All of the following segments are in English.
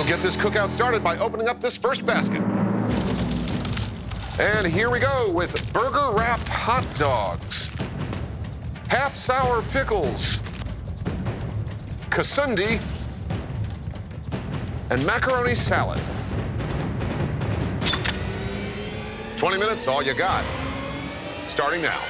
You'll get this cookout started by opening up this first basket. And here we go with burger-wrapped hot dogs, half-sour pickles, kasundi, and macaroni salad. 20 minutes, all you got. Starting now.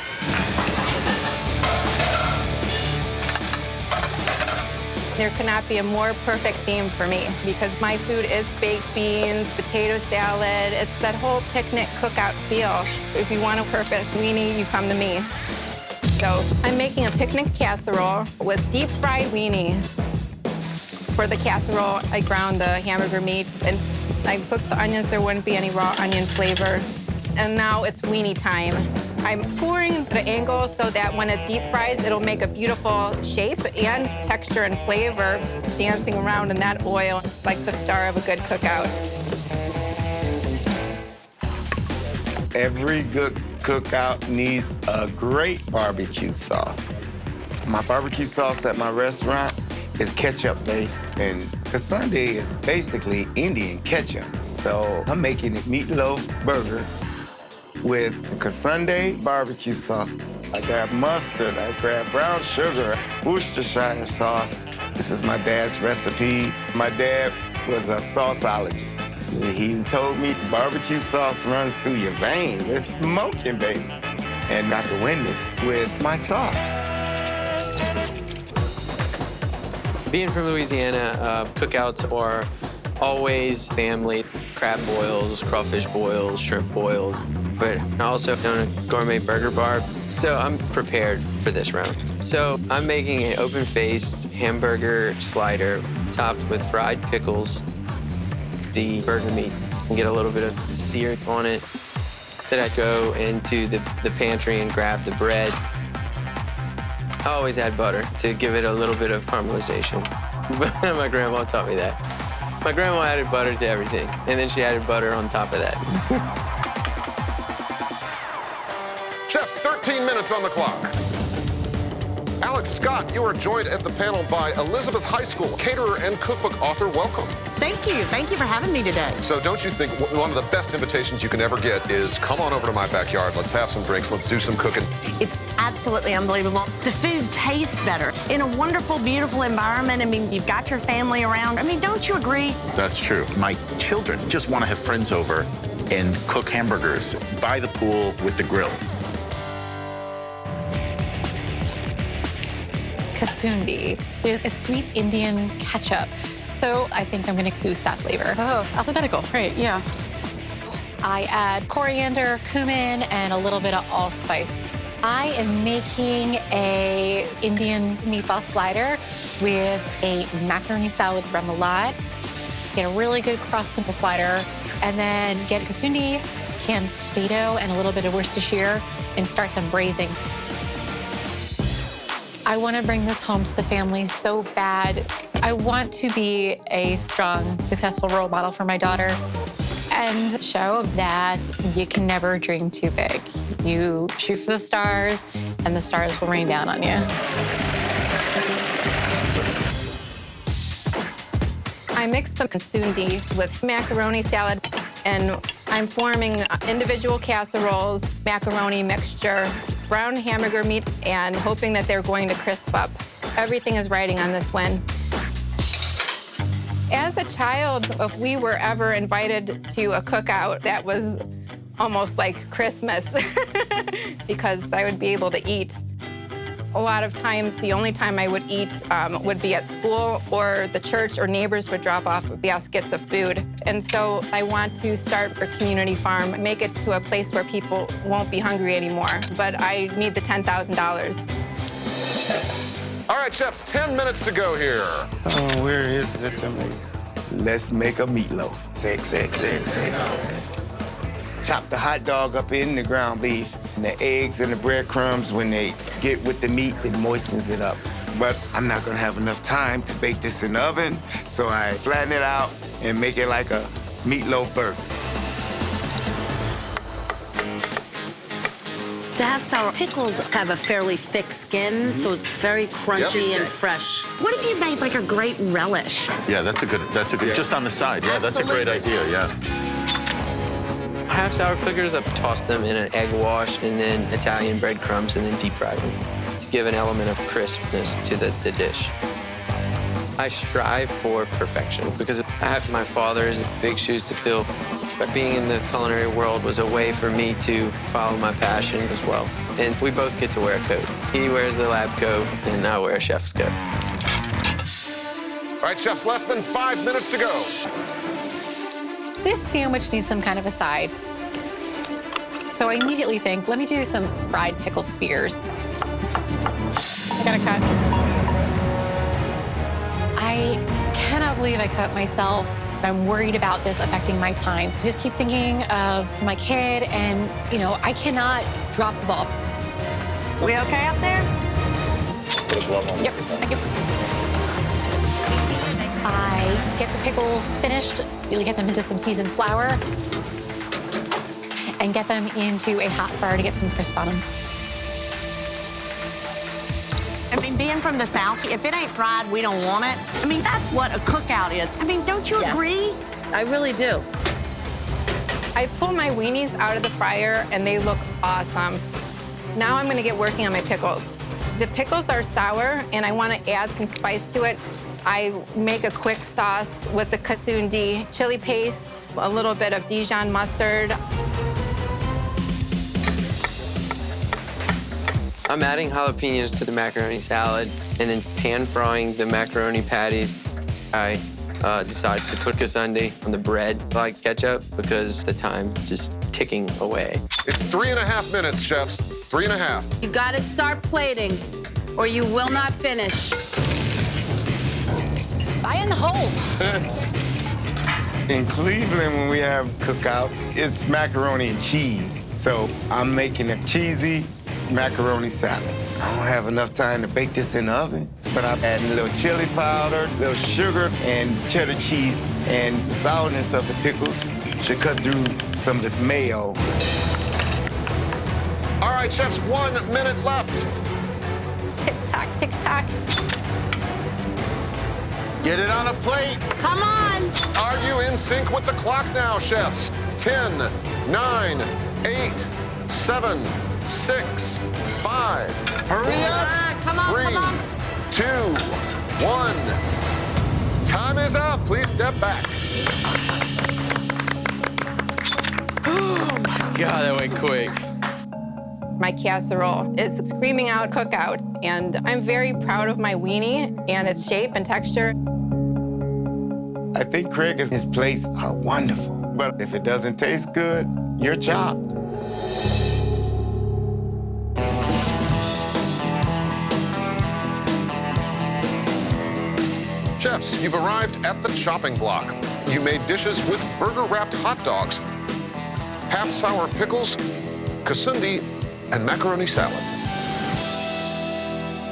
There could not be a more perfect theme for me because my food is baked beans, potato salad. It's that whole picnic cookout feel. If you want a perfect weenie, you come to me. So I'm making a picnic casserole with deep-fried weenie. For the casserole, I ground the hamburger meat and I cooked the onions. There wouldn't be any raw onion flavor. And now it's weenie time. I'm skewering the angle so that when it deep fries, it'll make a beautiful shape and texture and flavor dancing around in that oil like the star of a good cookout. Every good cookout needs a great barbecue sauce. My barbecue sauce at my restaurant is ketchup-based, and kasundi is basically Indian ketchup. So I'm making a meatloaf burger with kasundi barbecue sauce. I grab mustard, I grab brown sugar, Worcestershire sauce. This is my dad's recipe. My dad was a sauceologist. He told me barbecue sauce runs through your veins. It's smoking, baby. And I can win this with my sauce. Being from Louisiana, cookouts are always family. Crab boils, crawfish boils, shrimp boiled. But I also own a gourmet burger bar, so I'm prepared for this round. So I'm making an open-faced hamburger slider topped with fried pickles, the burger meat, and get a little bit of sear on it. Then I go into the pantry and grab the bread. I always add butter to give it a little bit of caramelization. My grandma taught me that. My grandma added butter to everything, and then she added butter on top of that. Chefs, 13 minutes on the clock. Alex Scott, you are joined at the panel by Elizabeth High School caterer and cookbook author. Welcome. Thank you. Thank you for having me today. So don't you think one of the best invitations you can ever get is come on over to my backyard, let's have some drinks, let's do some cooking. It's absolutely unbelievable. The food tastes better in a wonderful, beautiful environment. I mean, you've got your family around. I mean, don't you agree? That's true. My children just want to have friends over and cook hamburgers by the pool with the grill. Kasundi is a sweet Indian ketchup. So I think I'm gonna boost that flavor. Oh, alphabetical, great, yeah. I add coriander, cumin, and a little bit of allspice. I am making a Indian meatball slider with a macaroni salad remoulade. Get a really good crust in the slider, and then get kasundi, canned tomato, and a little bit of Worcestershire, and start them braising. I want to bring this home to the family so bad. I want to be a strong, successful role model for my daughter and show that you can never dream too big. You shoot for the stars, and the stars will rain down on you. I mixed the kasundi with macaroni salad, and I'm forming individual casseroles, macaroni mixture, brown hamburger meat, and hoping that they're going to crisp up. Everything is riding on this win. As a child, if we were ever invited to a cookout, that was almost like Christmas because I would be able to eat. A lot of times, the only time I would eat would be at school, or the church or neighbors would drop off baskets of food. And so I want to start a community farm, make it to a place where people won't be hungry anymore. But I need the $10,000. All right, chefs, 10 minutes to go here. Oh, where is the tomato? Let's make a meatloaf. Sick. Chop the hot dog up in the ground beef. And the eggs and the breadcrumbs, when they get with the meat, it moistens it up. But I'm not gonna have enough time to bake this in the oven, so I flatten it out and make it like a meatloaf burger. The half-sour pickles have a fairly thick skin, so it's very crunchy and fresh. What if you made like a great relish? Yeah, that's a good, just on the side. Yeah, that's a great idea, yeah. Half sour cookers, I toss them in an egg wash and then Italian breadcrumbs and then deep fry them to give an element of crispness to the dish. I strive for perfection because I have my father's big shoes to fill, but being in the culinary world was a way for me to follow my passion as well. And we both get to wear a coat. He wears the lab coat and I wear a chef's coat. All right, chefs, less than 5 minutes to go. This sandwich needs some kind of a side. So I immediately think, let me do some fried pickle spears. I gotta cut. I cannot believe I cut myself. I'm worried about this affecting my time. I just keep thinking of my kid and, you know, I cannot drop the ball. We okay out there? Yep, thank you. I get the pickles finished, really get them into some seasoned flour, and get them into a hot fryer to get some crisp on them. I mean, being from the South, if it ain't fried, we don't want it. I mean, that's what a cookout is. I mean, don't you agree? I really do. I pull my weenies out of the fryer and they look awesome. Now I'm gonna get working on my pickles. The pickles are sour and I wanna add some spice to it. I make a quick sauce with the Kasundi chili paste, a little bit of Dijon mustard. I'm adding jalapenos to the macaroni salad and then pan frying the macaroni patties. I decided to put Kasundi on the bread like ketchup because the time just ticking away. It's 3.5 minutes, chefs. 3.5. You gotta start plating, or you will not finish. Fire in the hole. In Cleveland, when we have cookouts, it's macaroni and cheese. So I'm making a cheesy macaroni salad. I don't have enough time to bake this in the oven, but I'm adding a little chili powder, a little sugar, and cheddar cheese. And the sourness of the pickles should cut through some of this mayo. All right, chefs, 1 minute left. Tick-tock, tick-tock. Get it on a plate. Come on! Are you in sync with the clock now, chefs? 10, 9, 8, 7, 6, 5. Hurry up! Come on, 3, come on. 2, 1. Time is up. Please step back. God, that went quick. My casserole is screaming out cookout, and I'm very proud of my weenie and its shape and texture. I think Craig and his plates are wonderful, but if it doesn't taste good, you're chopped. Chefs, you've arrived at the chopping block. You made dishes with burger-wrapped hot dogs, half-sour pickles, Kasundi, and macaroni salad.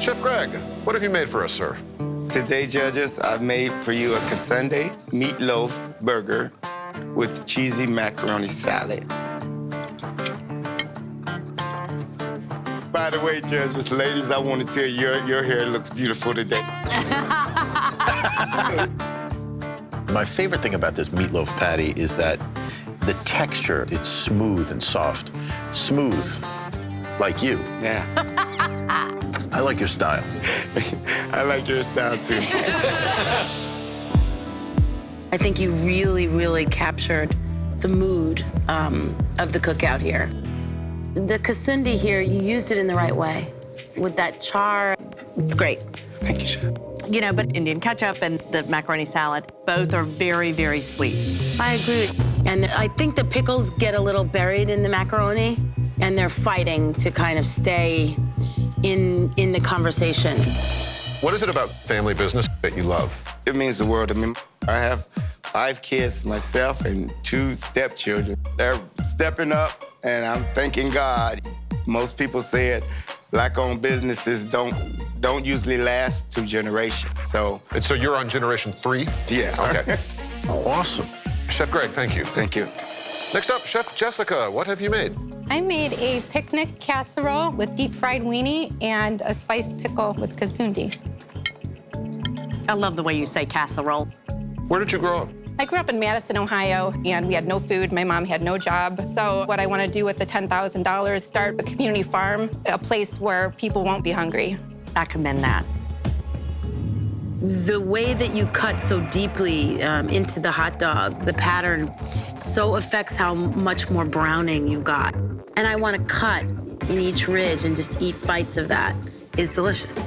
Chef Greg, what have you made for us, sir? Today, judges, I've made for you a Kasundi meatloaf burger with cheesy macaroni salad. By the way, judges, ladies, I want to tell you, your hair looks beautiful today. My favorite thing about this meatloaf patty is that the texture, it's smooth and soft. Smooth, like you. Yeah. I like your style. I like your style, too. I think you really, really captured the mood of the cookout here. The Kasundi here, you used it in the right way. With that char, it's great. Thank you, Chef. You know, but Indian ketchup and the macaroni salad, both are very, very sweet. I agree. And I think the pickles get a little buried in the macaroni, and they're fighting to kind of stay in the conversation. What is it about family business that you love? It means the world to me. I have 5 kids myself and 2 stepchildren. They're stepping up, and I'm thanking God. Most people say it, Black-owned businesses don't usually last 2 generations, so. And so you're on generation 3? Yeah. Okay. Awesome. Chef Greg, thank you. Thank you. Next up, Chef Jessica, what have you made? I made a picnic casserole with deep fried weenie and a spiced pickle with kasundi. I love the way you say casserole. Where did you grow up? I grew up in Madison, Ohio, and we had no food. My mom had no job. So what I want to do with the $10,000 is start a community farm, a place where people won't be hungry. I commend that. The way that you cut so deeply into the hot dog, the pattern, so affects how much more browning you got. And I want to cut in each ridge and just eat bites of that. It's delicious.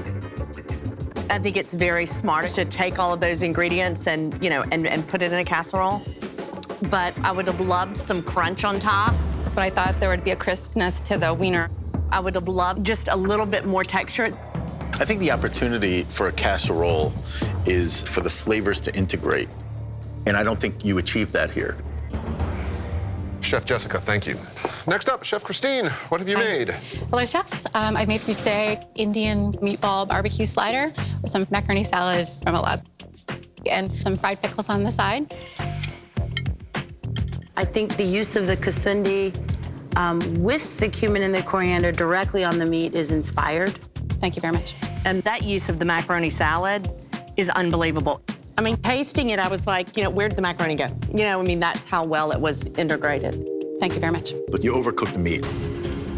I think it's very smart to take all of those ingredients and, you know, and put it in a casserole. But I would have loved some crunch on top. But I thought there would be a crispness to the wiener. I would have loved just a little bit more texture. I think the opportunity for a casserole is for the flavors to integrate. And I don't think you achieve that here. Chef Jessica, thank you. Next up, Chef Christine, what have you made? Hello, chefs. I made for you today Indian meatball barbecue slider with some macaroni salad from a lab and some fried pickles on the side. I think the use of the kasundi with the cumin and the coriander directly on the meat is inspired. Thank you very much. And that use of the macaroni salad is unbelievable. I mean, tasting it, I was like, you know, where did the macaroni go? You know, I mean, that's how well it was integrated. Thank you very much. But you overcook the meat.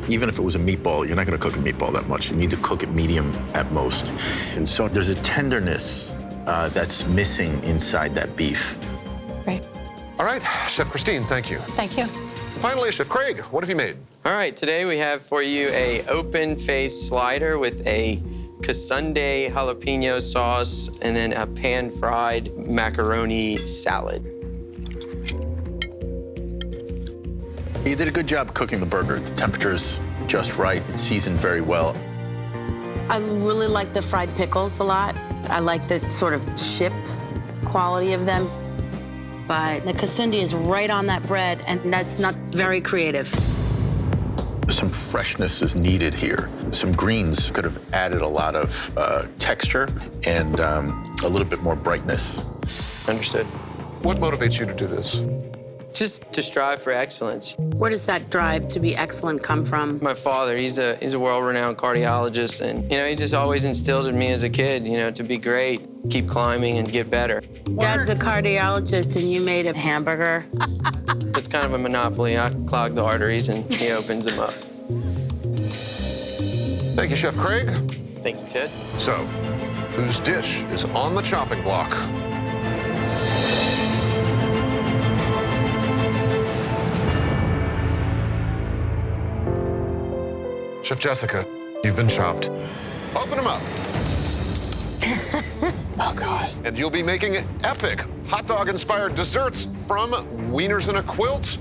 Even if it was a meatball, you're not going to cook a meatball that much. You need to cook it medium at most. And so there's a tenderness that's missing inside that beef. Great. All right, Chef Christine, thank you. Thank you. Finally, Chef Craig, what have you made? All right, today we have for you a open-faced slider with a Kasundi jalapeno sauce and then a pan-fried macaroni salad. You did a good job cooking the burger. The temperature's just right. It's seasoned very well. I really like the fried pickles a lot. I like the sort of chip quality of them. But the kasundi is right on that bread, and that's not very creative. Some freshness is needed here. Some greens could have added a lot of texture and a little bit more brightness. Understood. What motivates you to do this? Just to strive for excellence. Where does that drive to be excellent come from? My father, he's a world-renowned cardiologist, and you know, he just always instilled in me as a kid, you know, to be great, keep climbing, and get better. Dad's a cardiologist, and you made a hamburger. It's kind of a monopoly. I clog the arteries, and he opens them up. Thank you, Chef Craig. Thank you, Ted. So, whose dish is on the chopping block? Chef Jessica, you've been chopped. Open them up. Oh, God. And you'll be making epic hot dog-inspired desserts from Wieners in a Quilt.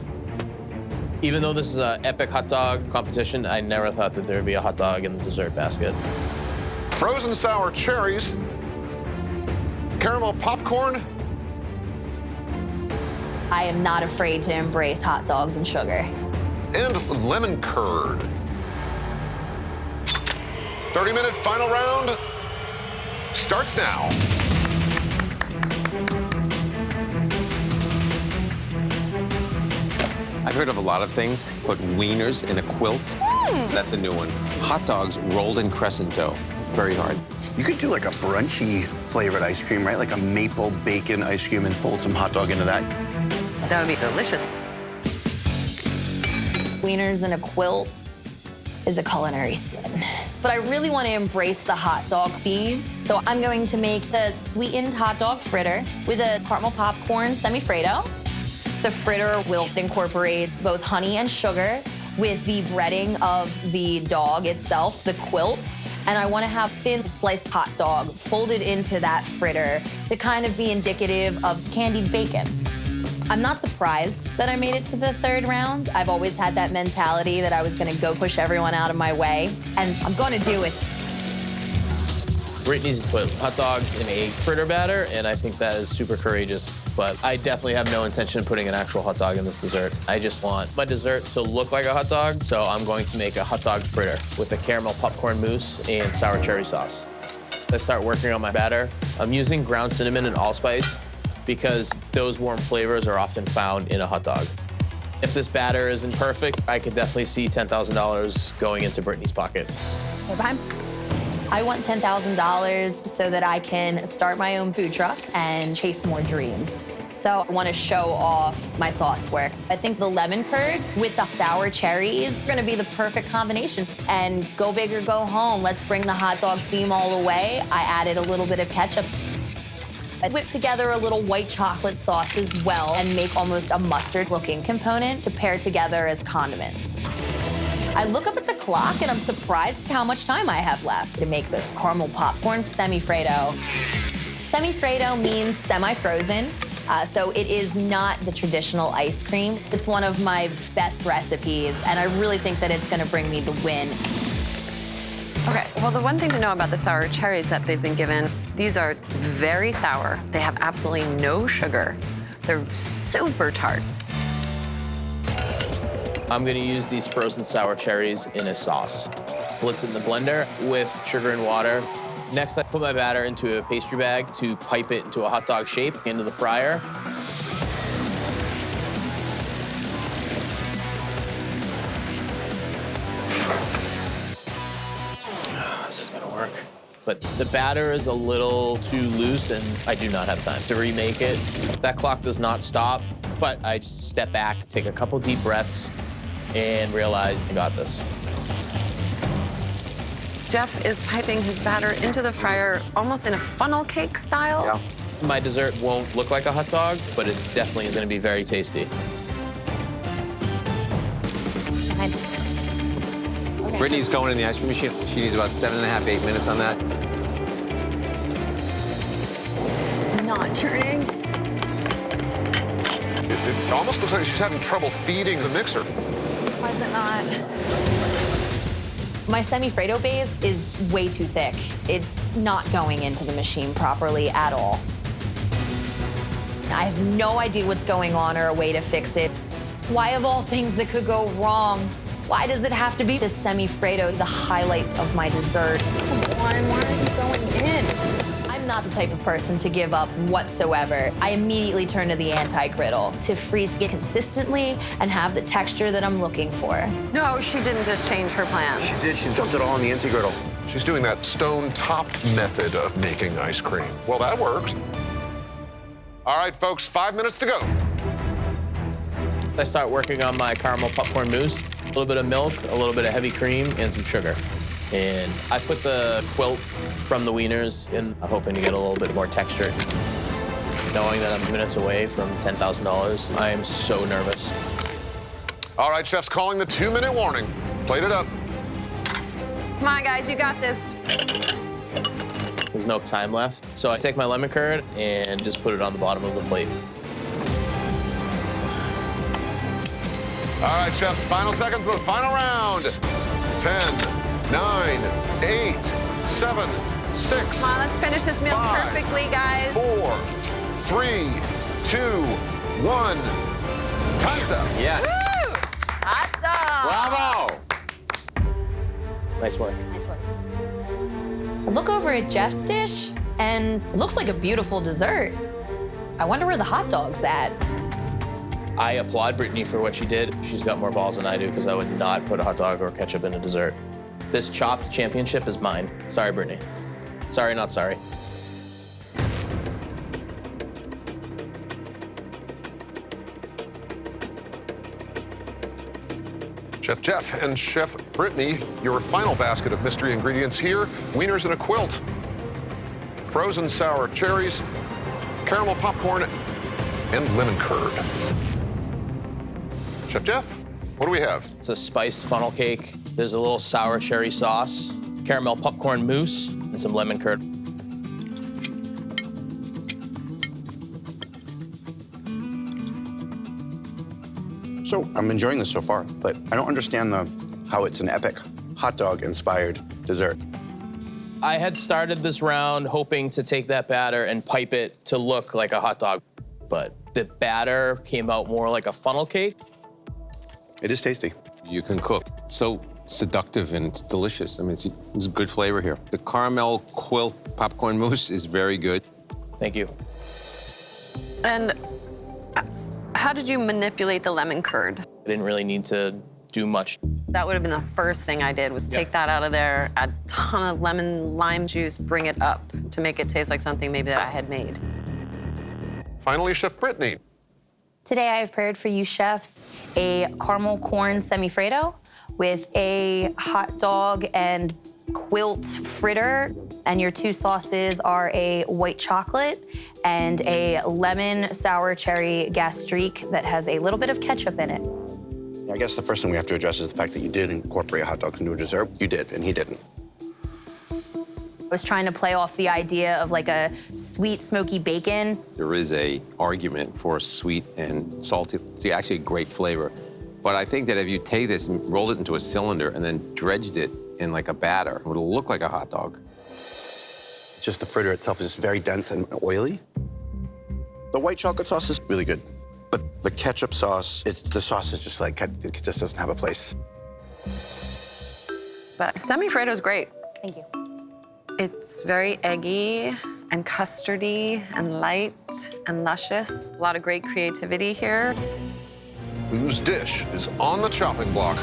Even though this is an epic hot dog competition, I never thought that there would be a hot dog in the dessert basket. Frozen sour cherries. Caramel popcorn. I am not afraid to embrace hot dogs and sugar. And lemon curd. 30-minute final round starts now. I've heard of a lot of things, but wieners in a quilt, that's a new one. Hot dogs rolled in crescent dough, very hard. You could do like a brunchy flavored ice cream, right? Like a maple bacon ice cream and fold some hot dog into that. That would be delicious. Wieners in a quilt is a culinary sin. But I really want to embrace the hot dog theme. So I'm going to make the sweetened hot dog fritter with a caramel popcorn semi-Fredo. The fritter will incorporate both honey and sugar with the breading of the dog itself, the quilt. And I want to have thin sliced hot dog folded into that fritter to kind of be indicative of candied bacon. I'm not surprised that I made it to the third round. I've always had that mentality that I was gonna go push everyone out of my way, and I'm gonna do it. Brittany's put hot dogs in a fritter batter, and I think that is super courageous. But I definitely have no intention of putting an actual hot dog in this dessert. I just want my dessert to look like a hot dog, so I'm going to make a hot dog fritter with a caramel popcorn mousse and sour cherry sauce. I start working on my batter. I'm using ground cinnamon and allspice because those warm flavors are often found in a hot dog. If this batter isn't perfect, I could definitely see $10,000 going into Brittany's pocket. Bye-bye. I want $10,000 so that I can start my own food truck and chase more dreams. So I want to show off my sauce work. I think the lemon curd with the sour cherries is going to be the perfect combination. And go big or go home. Let's bring the hot dog theme all the way. I added a little bit of ketchup. I whipped together a little white chocolate sauce as well and make almost a mustard-looking component to pair together as condiments. I look up at the clock and I'm surprised at how much time I have left to make this caramel popcorn semi-Freddo. Semi-Freddo means semi-frozen. So it is not the traditional ice cream. It's one of my best recipes, and I really think that it's gonna bring me the win. Okay, well, the one thing to know about the sour cherries that they've been given, these are very sour. They have absolutely no sugar. They're super tart. I'm gonna use these frozen sour cherries in a sauce. Blitz it in the blender with sugar and water. Next, I put my batter into a pastry bag to pipe it into a hot dog shape into the fryer. This is gonna work. But the batter is a little too loose and I do not have time to remake it. That clock does not stop, but I step back, take a couple deep breaths, and realize I got this. Jeff is piping his batter into the fryer almost in a funnel cake style. Yeah. My dessert won't look like a hot dog, but it's definitely gonna be very tasty. Okay. Brittany's going in the ice cream machine. She needs about 7.5, 8 minutes on that. Not churning. It almost looks like she's having trouble feeding the mixer. Why is it not? My semi-Freddo base is way too thick. It's not going into the machine properly at all. I have no idea what's going on or a way to fix it. Why, of all things that could go wrong, why does it have to be the semi-Freddo, the highlight of my dessert? Why are you going in? I'm not the type of person to give up whatsoever. I immediately turn to the anti-griddle to freeze it consistently and have the texture that I'm looking for. No, she didn't just change her plan. She did. She dumped it all in the anti-griddle. She's doing that stone-topped method of making ice cream. Well, that works. All right, folks, 5 minutes to go. I start working on my caramel popcorn mousse, a little bit of milk, a little bit of heavy cream, and some sugar. And I put the quilt from the wieners in, hoping to get a little bit more texture. Knowing that I'm minutes away from $10,000, I am so nervous. All right, chef's calling the 2-minute warning. Plate it up. Come on, guys, you got this. There's no time left. So I take my lemon curd and just put it on the bottom of the plate. All right, chefs, final seconds of the final round. 10, 9, 8, 7, 6. Come on, let's finish this meal 5, perfectly, guys. 4, 3, 2, 1. Time's up. Yes. Woo! Hot dog. Bravo! Nice work. Nice work. I look over at Jeff's dish, and it looks like a beautiful dessert. I wonder where the hot dog's at. I applaud Brittany for what she did. She's got more balls than I do because I would not put a hot dog or ketchup in a dessert. This chopped championship is mine. Sorry, Brittany. Sorry, not sorry. Chef Jeff and Chef Brittany, your final basket of mystery ingredients here. Wieners in a quilt, frozen sour cherries, caramel popcorn, and lemon curd. Chef Jeff, what do we have? It's a spiced funnel cake. There's a little sour cherry sauce, caramel popcorn mousse, and some lemon curd. So I'm enjoying this so far, but I don't understand how it's an epic hot dog-inspired dessert. I had started this round hoping to take that batter and pipe it to look like a hot dog, but the batter came out more like a funnel cake. It is tasty. You can cook. It's so seductive and it's delicious. I mean, it's good flavor here. The caramel quilt popcorn mousse is very good. Thank you. And how did you manipulate the lemon curd? I didn't really need to do much. That would have been the first thing I did, was take that out of there, add a ton of lemon lime juice, bring it up to make it taste like something maybe that I had made. Finally, Chef Brittany. Today I have prepared for you chefs a caramel corn semifreddo with a hot dog and quilt fritter. And your two sauces are a white chocolate and a lemon sour cherry gastrique that has a little bit of ketchup in it. I guess the first thing we have to address is the fact that you did incorporate hot dogs into a dessert. You did, and he didn't. I was trying to play off the idea of like a sweet, smoky bacon. There is a argument for sweet and salty. It's actually a great flavor. But I think that if you take this and rolled it into a cylinder and then dredged it in like a batter, it would look like a hot dog. It's just the fritter itself is just very dense and oily. The white chocolate sauce is really good. But the ketchup sauce, the sauce is just like, it just doesn't have a place. But semifreddo is great. Thank you. It's very eggy and custardy and light and luscious. A lot of great creativity here. Whose dish is on the chopping block?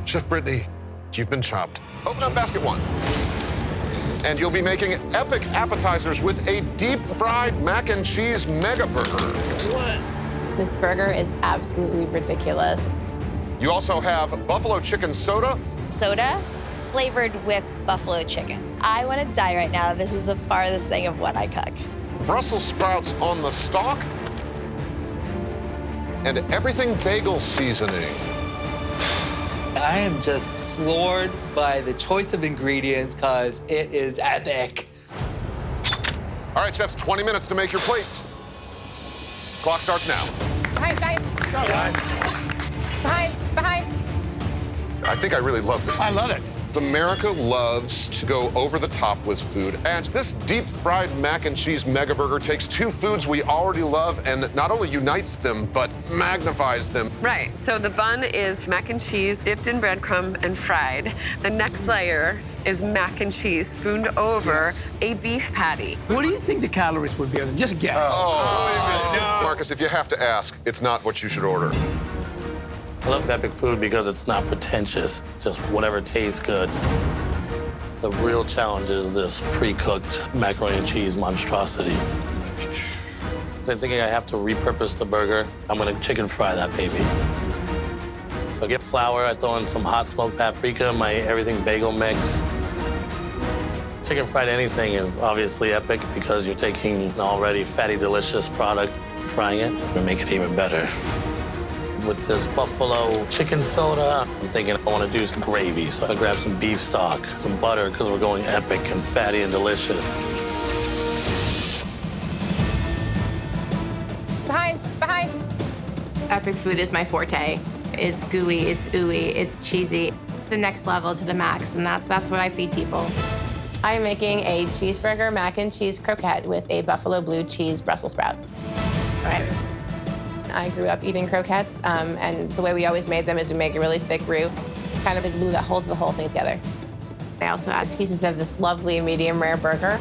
Chef Brittany, you've been chopped. Open up basket one. And you'll be making epic appetizers with a deep-fried mac and cheese mega burger. What? This burger is absolutely ridiculous. You also have buffalo chicken soda. Soda flavored with buffalo chicken. I want to die right now. This is the farthest thing of what I cook. Brussels sprouts on the stalk. And everything bagel seasoning. I am just floored by the choice of ingredients because it is epic. All right, chefs, 20 minutes to make your plates. Clock starts now. Behind, guys. Behind. I think I really love this. I love it. America loves to go over the top with food, and this deep-fried mac and cheese mega burger takes two foods we already love and not only unites them, but magnifies them. Right, so the bun is mac and cheese dipped in breadcrumb and fried. The next layer is mac and cheese spooned over a beef patty. What do you think the calories would be on it? Just guess. Marcus, if you have to ask, it's not what you should order. I love epic food because it's not pretentious, just whatever tastes good. The real challenge is this pre-cooked macaroni and cheese monstrosity. I'm thinking I have to repurpose the burger. I'm gonna chicken fry that baby. So I get flour, I throw in some hot smoked paprika, my everything bagel mix. Chicken fried anything is obviously epic because you're taking an already fatty, delicious product, frying it, and make it even better. With this buffalo chicken soda, I'm thinking I want to do some gravy. So I grab some beef stock, some butter, because we're going epic and fatty and delicious. Behind. Epic food is my forte. It's gooey, it's ooey, it's cheesy. It's the next level to the max, and that's what I feed people. I'm making a cheeseburger mac and cheese croquette with a buffalo blue cheese Brussels sprout. All right. I grew up eating croquettes, and the way we always made them is we make a really thick roux, kind of the glue that holds the whole thing together. I also add pieces of this lovely medium rare burger,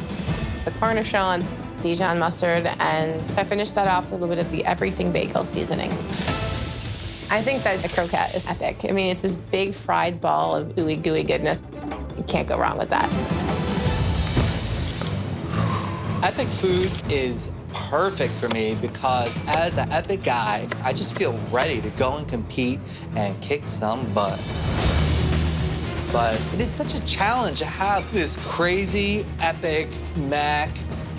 the cornichon, Dijon mustard, and I finished that off with a little bit of the everything bagel seasoning. I think that a croquette is epic. I mean, it's this big fried ball of ooey gooey goodness. You can't go wrong with that. Epic food is perfect for me because as an epic guy, I just feel ready to go and compete and kick some butt. But it is such a challenge to have this crazy epic Mac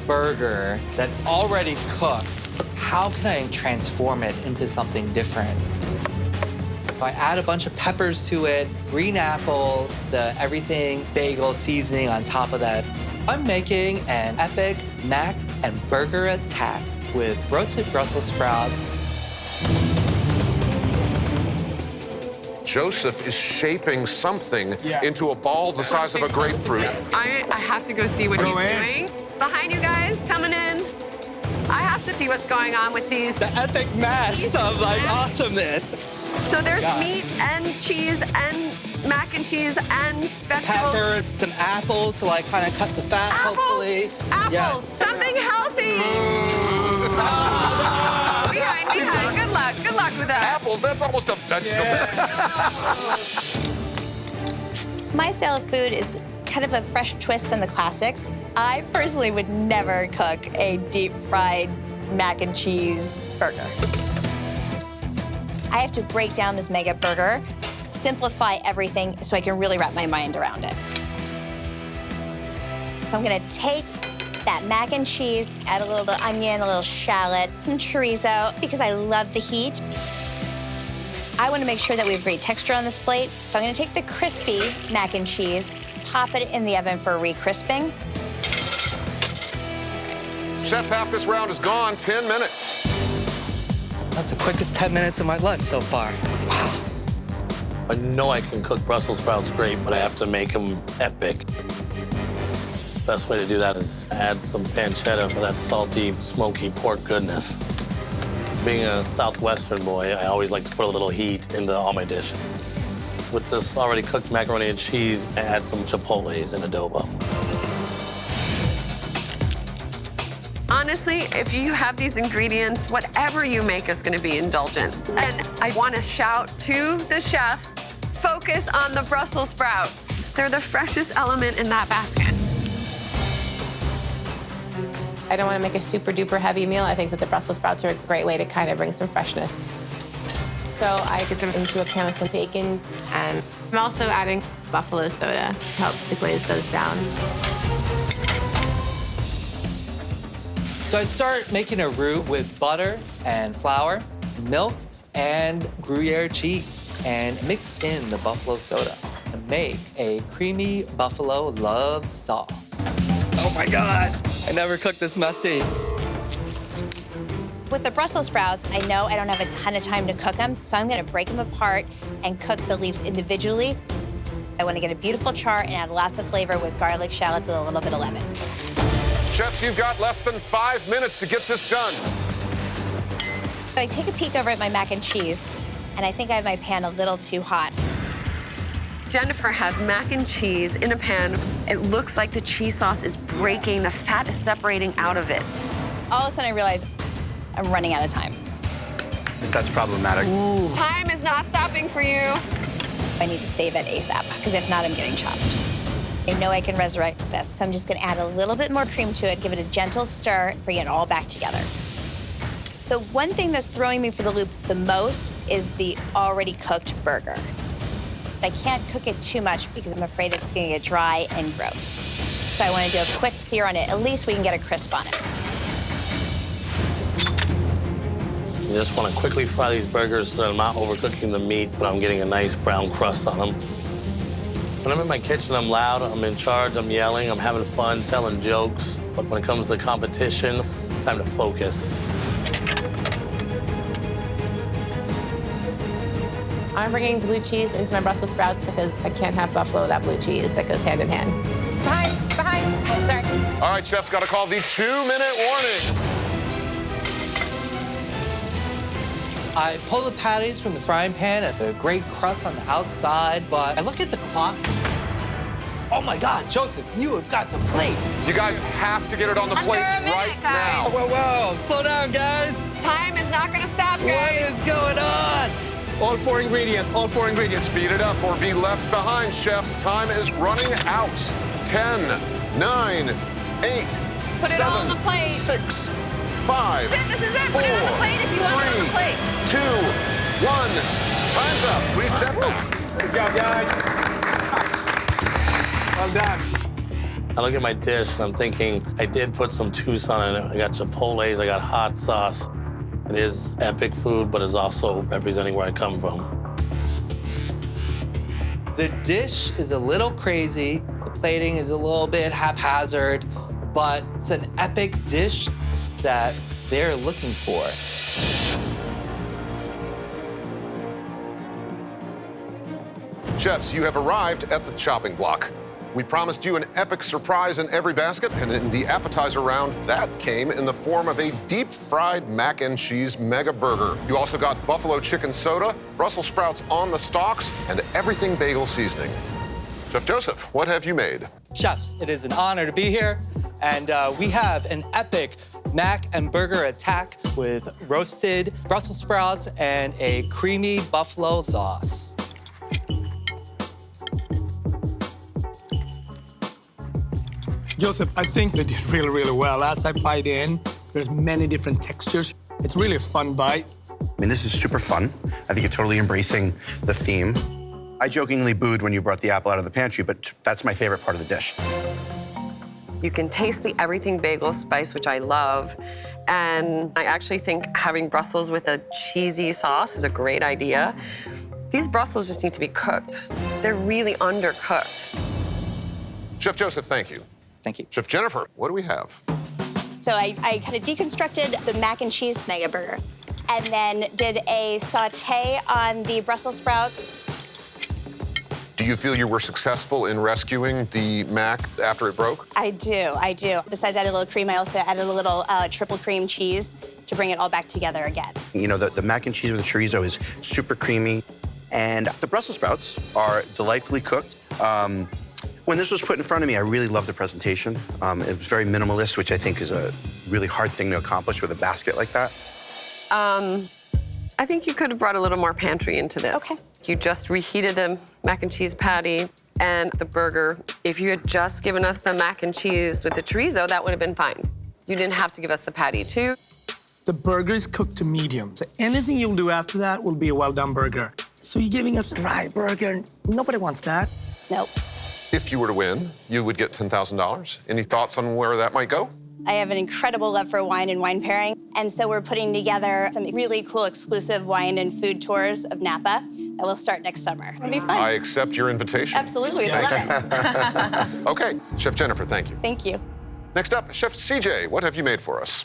burger that's already cooked. How can I transform it into something different? So I add a bunch of peppers to it, green apples, the everything bagel seasoning on top of that. I'm making an epic mac and burger attack with roasted Brussels sprouts. Joseph is shaping something into a ball the size of a grapefruit. I have to go see what he's doing. Behind you guys, coming in. I have to see what's going on with these. The epic mess of like awesomeness. So there's meat and cheese and mac and cheese and vegetables. Pepper, some apples to like kind of cut the fat, hopefully. Apples, Yes. something healthy. Behind. Good luck with that. Apples, that's almost a vegetable. My style of food is kind of a fresh twist on the classics. I personally would never cook a deep-fried mac and cheese burger. I have to break down this mega burger, simplify everything so I can really wrap my mind around it. So I'm gonna take that mac and cheese, add a little bit of onion, a little shallot, some chorizo, because I love the heat. I wanna make sure that we have great texture on this plate, so I'm gonna take the crispy mac and cheese, pop it in the oven for re-crisping. Chef's half this round is gone, 10 minutes. That's the quickest 10 minutes of my life so far. Wow. I know I can cook Brussels sprouts great, but I have to make them epic. Best way to do that is add some pancetta for that salty, smoky pork goodness. Being a Southwestern boy, I always like to put a little heat into all my dishes. With this already cooked macaroni and cheese, I add some chipotles and adobo. Honestly, if you have these ingredients, whatever you make is gonna be indulgent. And I wanna shout to the chefs, focus on the Brussels sprouts. They're the freshest element in that basket. I don't want to make a super duper heavy meal. I think that the Brussels sprouts are a great way to kind of bring some freshness. So I get them into a pan with some bacon, and I'm also adding buffalo soda to help to glaze those down. So I start making a roux with butter and flour, milk, and Gruyere cheese, and mix in the buffalo soda and make a creamy buffalo love sauce. Oh my God, I never cooked this messy. With the Brussels sprouts, I know I don't have a ton of time to cook them, so I'm gonna break them apart and cook the leaves individually. I wanna get a beautiful char and add lots of flavor with garlic, shallots, and a little bit of lemon. Chefs, you've got less than 5 minutes to get this done. So I take a peek over at my mac and cheese, and I think I have my pan a little too hot. Jennifer has mac and cheese in a pan. It looks like the cheese sauce is breaking, the fat is separating out of it. All of a sudden I realize I'm running out of time. That's problematic. Ooh. Time is not stopping for you. I need to save it ASAP, because if not, I'm getting chopped. I know I can resurrect this, so I'm just gonna add a little bit more cream to it, give it a gentle stir, bring it all back together. The one thing that's throwing me for the loop the most is the already cooked burger. I can't cook it too much because I'm afraid it's gonna get dry and gross. So I wanna do a quick sear on it. At least we can get a crisp on it. You just want to quickly fry these burgers so that I'm not overcooking the meat, but I'm getting a nice brown crust on them. When I'm in my kitchen, I'm loud, I'm in charge, I'm yelling, I'm having fun, telling jokes. But when it comes to competition, it's time to focus. I'm bringing blue cheese into my Brussels sprouts because I can't have buffalo without blue cheese. That goes hand in hand. Behind. Oh, sorry. All right, chef's got to call the 2-minute warning. I pull the patties from the frying pan at the great crust on the outside, but I look at the clock. Oh my God, Joseph, you have got to plate. You guys have to get it on the plates right now. Whoa, slow down, guys. Time is not gonna stop, guys. What is going on? All four ingredients. Speed it up or be left behind, chefs. Time is running out. 10, 9, 8, Put it 7, all on the plate. 6, 5, This is it. 4, Put it on the plate if you want it on the 3, plate. 2, 1. Time's up. Please step back. Good job, guys. Well done. I look at my dish and I'm thinking, I did put some Tucson in it. I got chipotles, I got hot sauce. It is epic food, but it's also representing where I come from. The dish is a little crazy. The plating is a little bit haphazard, but it's an epic dish that they're looking for. Chefs, you have arrived at the chopping block. We promised you an epic surprise in every basket, and in the appetizer round, that came in the form of a deep-fried mac and cheese mega burger. You also got buffalo chicken soda, Brussels sprouts on the stalks, and everything bagel seasoning. Chef Joseph, what have you made? Chefs, it is an honor to be here, and we have an epic mac and burger attack with roasted Brussels sprouts and a creamy buffalo sauce. Joseph, I think they did really, really well. As I bite in, there's many different textures. It's really a fun bite. I mean, this is super fun. I think you're totally embracing the theme. I jokingly booed when you brought the apple out of the pantry, but that's my favorite part of the dish. You can taste the everything bagel spice, which I love. And I actually think having Brussels with a cheesy sauce is a great idea. These Brussels just need to be cooked. They're really undercooked. Chef Joseph, thank you. Thank you. Chef Jennifer, what do we have? So I kind of deconstructed the mac and cheese mega burger and then did a saute on the Brussels sprouts. Do you feel you were successful in rescuing the mac after it broke? I do. Besides adding a little cream, I also added a little triple cream cheese to bring it all back together again. You know, the mac and cheese with the chorizo is super creamy, and the Brussels sprouts are delightfully cooked. When this was put in front of me, I really loved the presentation. It was very minimalist, which I think is a really hard thing to accomplish with a basket like that. I think you could have brought a little more pantry into this. Okay. You just reheated the mac and cheese patty and the burger. If you had just given us the mac and cheese with the chorizo, that would have been fine. You didn't have to give us the patty, too. The burger is cooked to medium. So anything you'll do after that will be a well-done burger. So you're giving us a dry burger. Nobody wants that. Nope. If you were to win, you would get $10,000. Any thoughts on where that might go? I have an incredible love for wine and wine pairing, and so we're putting together some really cool exclusive wine and food tours of Napa that will start next summer. It'll be fun. I accept your invitation. Absolutely, I love it. Okay, Chef Jennifer, thank you. Thank you. Next up, Chef CJ, what have you made for us?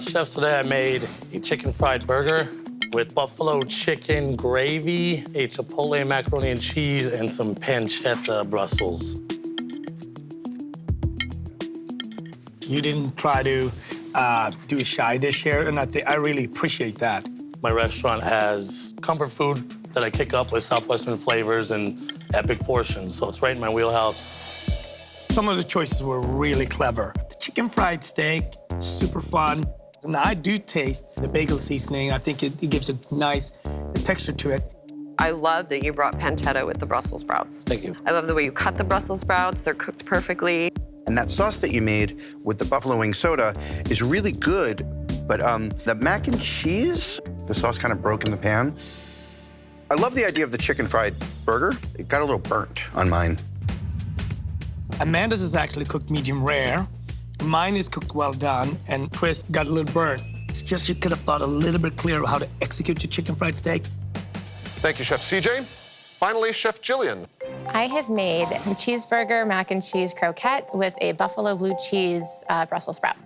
Chefs, today I made a chicken fried burger with buffalo chicken gravy, a chipotle macaroni and cheese, and some pancetta Brussels. You didn't try to do a shy dish here, and I really appreciate that. My restaurant has comfort food that I kick up with Southwestern flavors and epic portions, so it's right in my wheelhouse. Some of the choices were really clever. The chicken fried steak, super fun. And I do taste the bagel seasoning. I think it gives a nice texture to it. I love that you brought pancetta with the Brussels sprouts. Thank you. I love the way you cut the Brussels sprouts. They're cooked perfectly. And that sauce that you made with the buffalo wing soda is really good, but the mac and cheese, the sauce kind of broke in the pan. I love the idea of the chicken fried burger. It got a little burnt on mine. Amanda's is actually cooked medium rare. Mine is cooked well done, and Chris got a little burnt. It's just you could have thought a little bit clearer how to execute your chicken fried steak. Thank you, Chef CJ. Finally, Chef Jillian. I have made a cheeseburger mac and cheese croquette with a buffalo blue cheese Brussels sprout.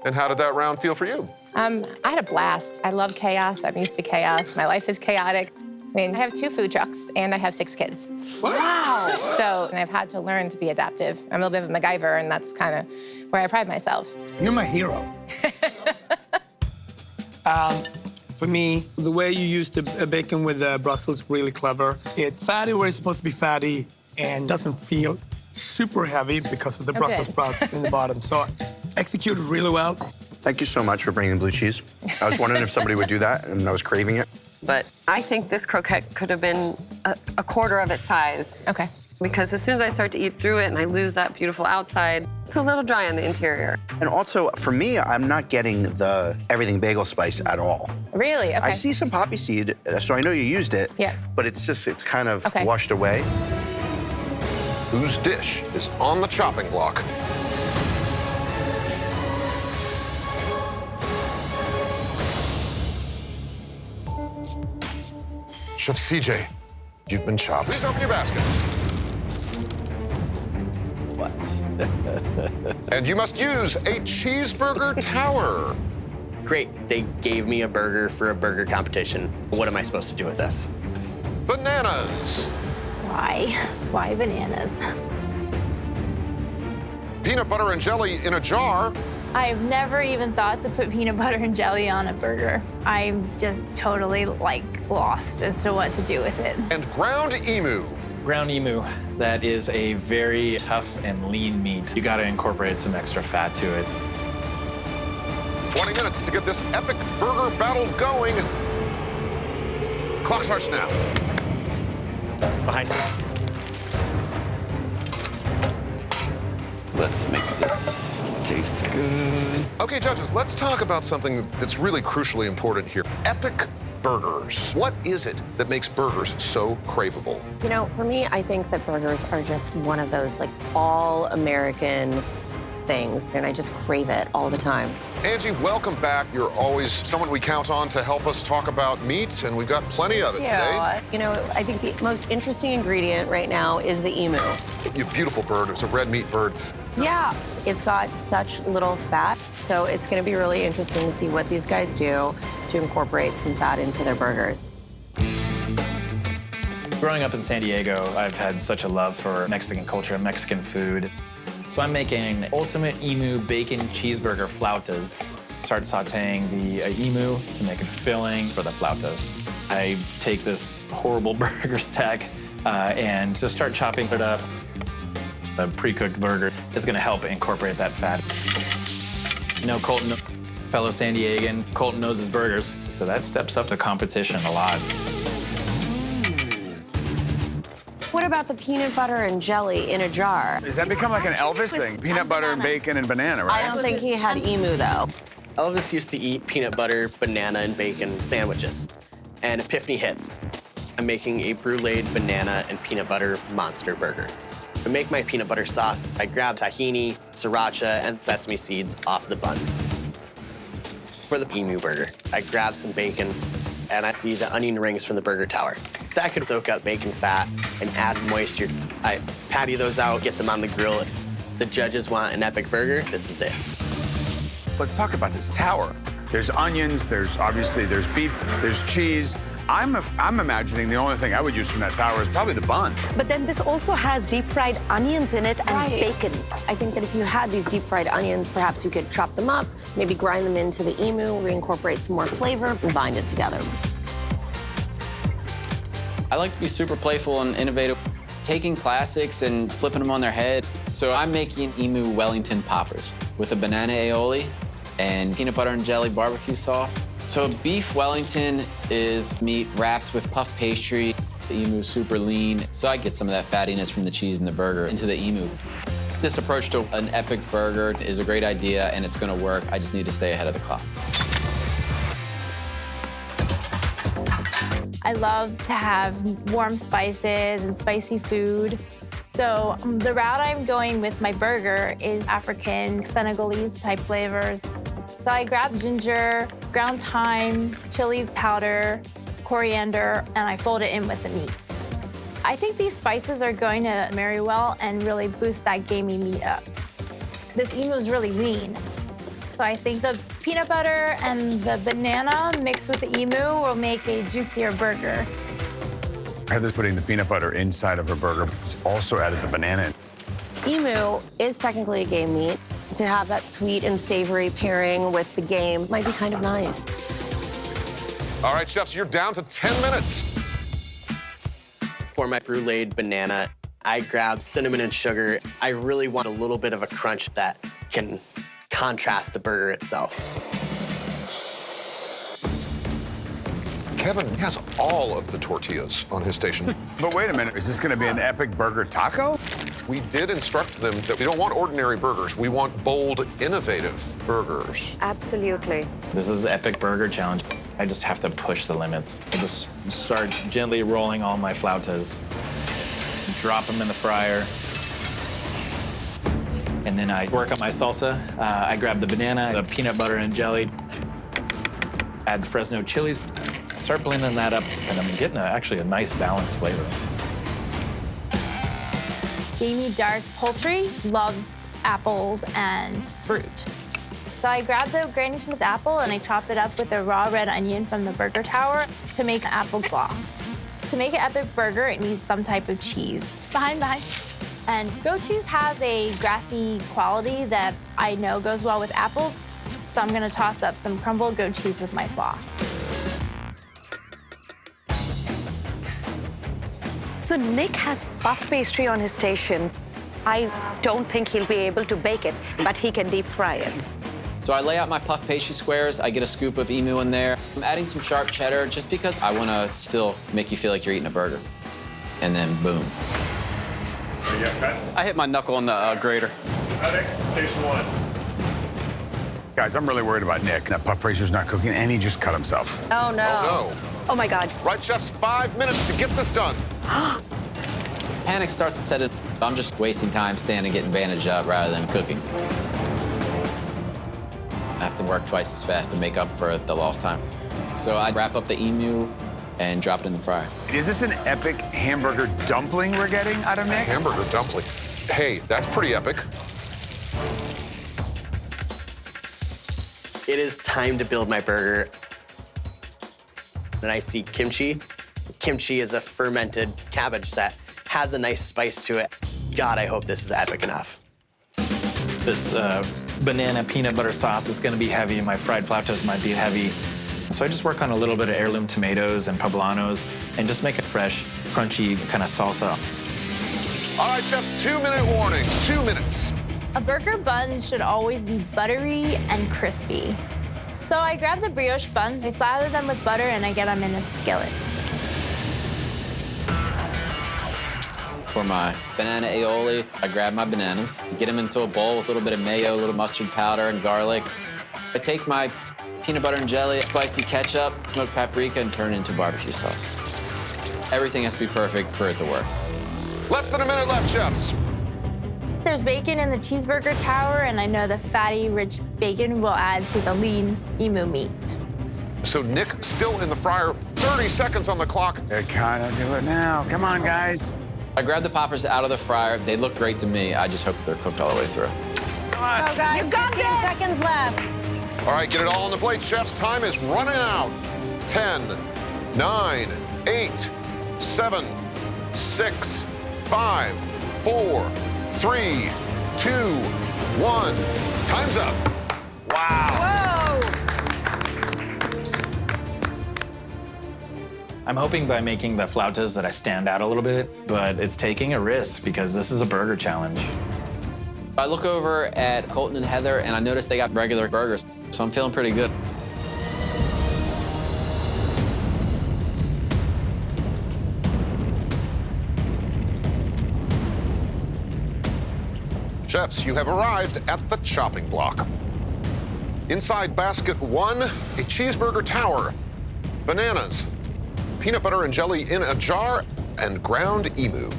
And how did that round feel for you? I had a blast. I love chaos. I'm used to chaos. My life is chaotic. I mean, I have 2 food trucks and I have 6 kids. Wow! So I've had to learn to be adaptive. I'm a little bit of a MacGyver, and that's kind of where I pride myself. You're my hero. For me, the way you used the bacon with the Brussels, really clever. It's fatty where it's supposed to be fatty and doesn't feel super heavy because of the Brussels sprouts in the bottom. So executed really well. Thank you so much for bringing the blue cheese. I was wondering if somebody would do that, and I was craving it. But I think this croquette could have been a quarter of its size. Okay. Because as soon as I start to eat through it and I lose that beautiful outside, it's a little dry on the interior. And also, for me, I'm not getting the everything bagel spice at all. Really? Okay. I see some poppy seed, so I know you used it. Yeah. But it's kind of washed away. Whose dish is on the chopping block? Chef CJ, you've been chopped. Please open your baskets. What? And you must use a cheeseburger tower. Great, they gave me a burger for a burger competition. What am I supposed to do with this? Bananas. Why bananas? Peanut butter and jelly in a jar. I've never even thought to put peanut butter and jelly on a burger. I'm just totally, like, lost as to what to do with it. And ground emu. Ground emu, that is a very tough and lean meat. You gotta incorporate some extra fat to it. 20 minutes to get this epic burger battle going. Clock starts now. Behind me. Let's make this taste good. Okay, judges, let's talk about something that's really crucially important here. Epic burgers. What is it that makes burgers so craveable? You know, for me, I think that burgers are just one of those, like, all-American things, and I just crave it all the time. Angie, welcome back. You're always someone we count on to help us talk about meat, and we've got plenty of it today. You know, I think the most interesting ingredient right now is the emu. You beautiful bird. It's a red meat bird. Yeah, it's got such little fat, so it's going to be really interesting to see what these guys do to incorporate some fat into their burgers. Growing up in San Diego, I've had such a love for Mexican culture and Mexican food. So I'm making ultimate emu bacon cheeseburger flautas. Start sauteing the emu to make a filling for the flautas. I take this horrible burger stack and just start chopping it up. A pre-cooked burger is gonna help incorporate that fat. You know, Colton, fellow San Diegan, Colton knows his burgers, so that steps up the competition a lot. What about the peanut butter and jelly in a jar? Does that become like an Elvis thing? Peanut butter and bacon and banana, right? I don't think he had emu, though. Elvis used to eat peanut butter, banana, and bacon sandwiches. And epiphany hits. I'm making a bruleed banana and peanut butter monster burger. To make my peanut butter sauce, I grab tahini, sriracha, and sesame seeds off the buns. For the emu burger, I grab some bacon, and I see the onion rings from the burger tower. That could soak up bacon fat and add moisture. I patty those out, get them on the grill. The judges want an epic burger, this is it. Let's talk about this tower. There's onions, there's beef, there's cheese. I'm imagining the only thing I would use from that tower is probably the bun. But then this also has deep-fried onions in it and bacon. I think that if you had these deep-fried onions, perhaps you could chop them up, maybe grind them into the emu, reincorporate some more flavor, and bind it together. I like to be super playful and innovative, taking classics and flipping them on their head. So I'm making emu Wellington poppers with a banana aioli and peanut butter and jelly barbecue sauce. So beef Wellington is meat wrapped with puff pastry. The emu is super lean, so I get some of that fattiness from the cheese in the burger into the emu. This approach to an epic burger is a great idea, and it's gonna work. I just need to stay ahead of the clock. I love to have warm spices and spicy food. So the route I'm going with my burger is African, Senegalese type flavors. So I grab ginger, ground thyme, chili powder, coriander, and I fold it in with the meat. I think these spices are going to marry well and really boost that gamey meat up. This emu is really lean. So I think the peanut butter and the banana mixed with the emu will make a juicier burger. Heather's putting the peanut butter inside of her burger. She's also added the banana. Emu is technically a game meat. To have that sweet and savory pairing with the game might be kind of nice. All right, chefs, you're down to 10 minutes. For my bruleed banana, I grab cinnamon and sugar. I really want a little bit of a crunch that can contrast the burger itself. Kevin has all of the tortillas on his station. But wait a minute, is this gonna be an epic burger taco? We did instruct them that we don't want ordinary burgers. We want bold, innovative burgers. Absolutely. This is Epic Burger Challenge. I just have to push the limits. I just start gently rolling all my flautas, drop them in the fryer, and then I work on my salsa. I grab the banana, the peanut butter and jelly, add Fresno chilies, start blending that up, and I'm getting actually a nice balanced flavor. Gamey dark poultry loves apples and fruit. So I grab the Granny Smith apple and I chop it up with a raw red onion from the burger tower to make apple slaw. To make an epic burger, it needs some type of cheese. Behind. And goat cheese has a grassy quality that I know goes well with apples, so I'm gonna toss up some crumbled goat cheese with my slaw. So Nick has puff pastry on his station. I don't think he'll be able to bake it, but he can deep fry it. So I lay out my puff pastry squares. I get a scoop of emu in there. I'm adding some sharp cheddar just because I want to still make you feel like you're eating a burger. And then boom. I hit my knuckle on the grater. Station one. Guys, I'm really worried about Nick. That puff pastry's not cooking, and he just cut himself. Oh, no. Oh, Oh, my God. no. Right, chefs, 5 minutes to get this done. Panic starts to set in. I'm just wasting time standing, getting bandaged up rather than cooking. I have to work twice as fast to make up for the lost time. So I wrap up the emu and drop it in the fryer. Is this an epic hamburger dumpling we're getting out of Nick? Hamburger dumpling. Hey, that's pretty epic. It is time to build my burger. And I see kimchi. Kimchi is a fermented cabbage that has a nice spice to it. God, I hope this is epic enough. This banana peanut butter sauce is going to be heavy. My fried flautas might be heavy. So I just work on a little bit of heirloom tomatoes and poblanos and just make a fresh, crunchy kind of salsa. All right, chefs, 2-minute warning. 2 minutes. A burger bun should always be buttery and crispy. So I grab the brioche buns, I slather them with butter, and I get them in a skillet. For my banana aioli, I grab my bananas, get them into a bowl with a little bit of mayo, a little mustard powder, and garlic. I take my peanut butter and jelly, spicy ketchup, smoked paprika, and turn it into barbecue sauce. Everything has to be perfect for it to work. Less than a minute left, chefs. There's bacon in the cheeseburger tower, and I know the fatty, rich bacon will add to the lean emu meat. So Nick still in the fryer, 30 seconds on the clock. They kind of do it now. Come on, guys. I grab the poppers out of the fryer. They look great to me. I just hope they're cooked all the way through. Come on. Oh, guys, You got 15 this. seconds left. All right, get it all on the plate, chefs. Time is running out. 10, 9, 8, 7, 6, 5, 4, 3, 2, 1. Time's up. Wow. I'm hoping by making the flautas that I stand out a little bit, but it's taking a risk because this is a burger challenge. I look over at Colton and Heather, and I notice they got regular burgers, so I'm feeling pretty good. Chefs, you have arrived at the chopping block. Inside basket 1, a cheeseburger tower, bananas, peanut butter and jelly in a jar, and ground emu.